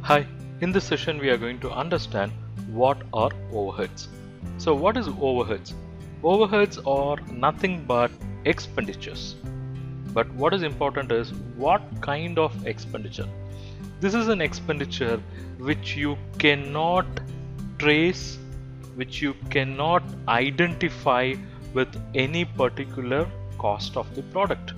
Hi, in this session we are going to understand what are overheads. So what is overheads? Overheads are nothing but expenditures. But what is important is what kind of expenditure. This is an expenditure which you cannot trace, which you cannot identify with any particular cost of the product.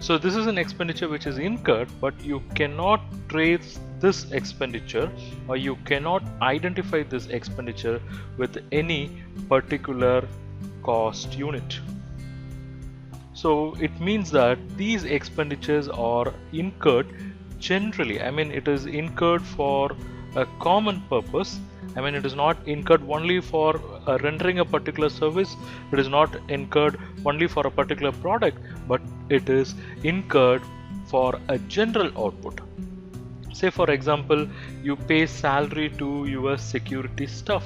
So this is an expenditure which is incurred, but you cannot trace this expenditure or you cannot identify this expenditure with any particular cost unit. So it means that these expenditures are incurred generally. It is incurred for a common purpose. It is not incurred only for rendering a particular service. It is not incurred only for a particular product, but it is incurred for a general output. Say for example, you pay salary to your security staff.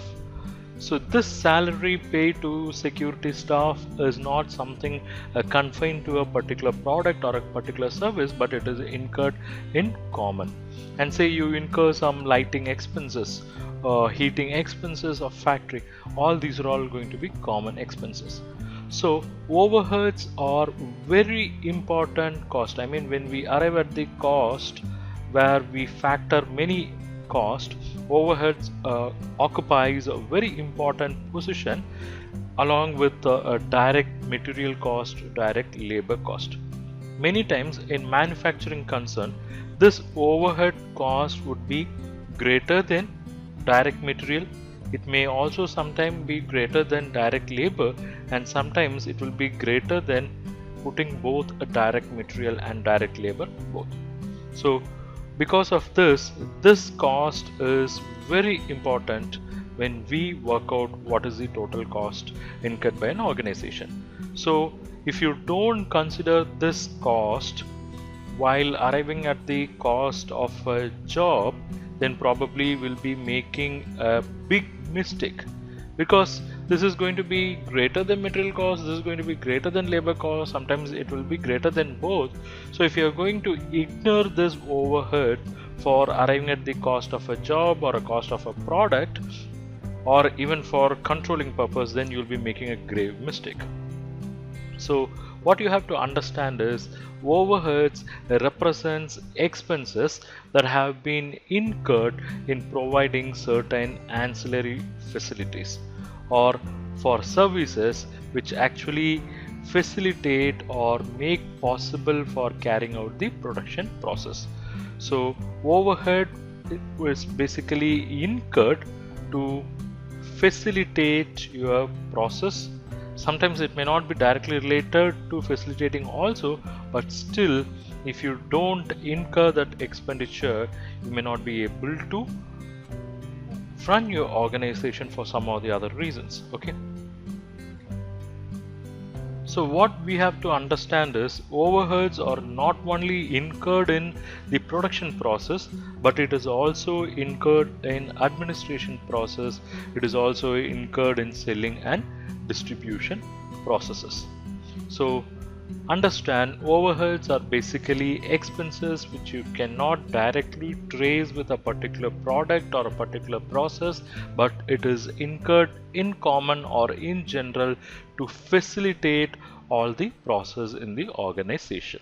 So this salary paid to security staff is not something confined to a particular product or a particular service, but it is incurred in common. And say you incur some lighting expenses, heating expenses of factory. All these are all going to be common expenses. So overheads are very important cost. When we arrive at the cost where we factor many cost, overheads occupies a very important position along with a direct material cost, direct labor cost. Many times in manufacturing concern, this overhead cost would be greater than direct material. It may also sometimes be greater than direct labor, and sometimes it will be greater than putting both a direct material and direct labor both. So because of this cost is very important when we work out what is the total cost incurred by an organization. So if you don't consider this cost while arriving at the cost of a job, then probably will be making a big mistake, because this is going to be greater than material cost, this is going to be greater than labor cost, sometimes it will be greater than both. So if you are going to ignore this overhead for arriving at the cost of a job or a cost of a product, or even for controlling purpose, then you will be making a grave mistake. So what you have to understand is overheads represents expenses that have been incurred in providing certain ancillary facilities or for services which actually facilitate or make possible for carrying out the production process. So overhead is basically incurred to facilitate your process. Sometimes it may not be directly related to facilitating also, but still if you don't incur that expenditure, you may not be able to run your organization for some or the other reasons. Okay. So what we have to understand is overheads are not only incurred in the production process, but it is also incurred in administration process. It is also incurred in selling and distribution processes. So understand overheads are basically expenses which you cannot directly trace with a particular product or a particular process, but it is incurred in common or in general to facilitate all the process in the organization.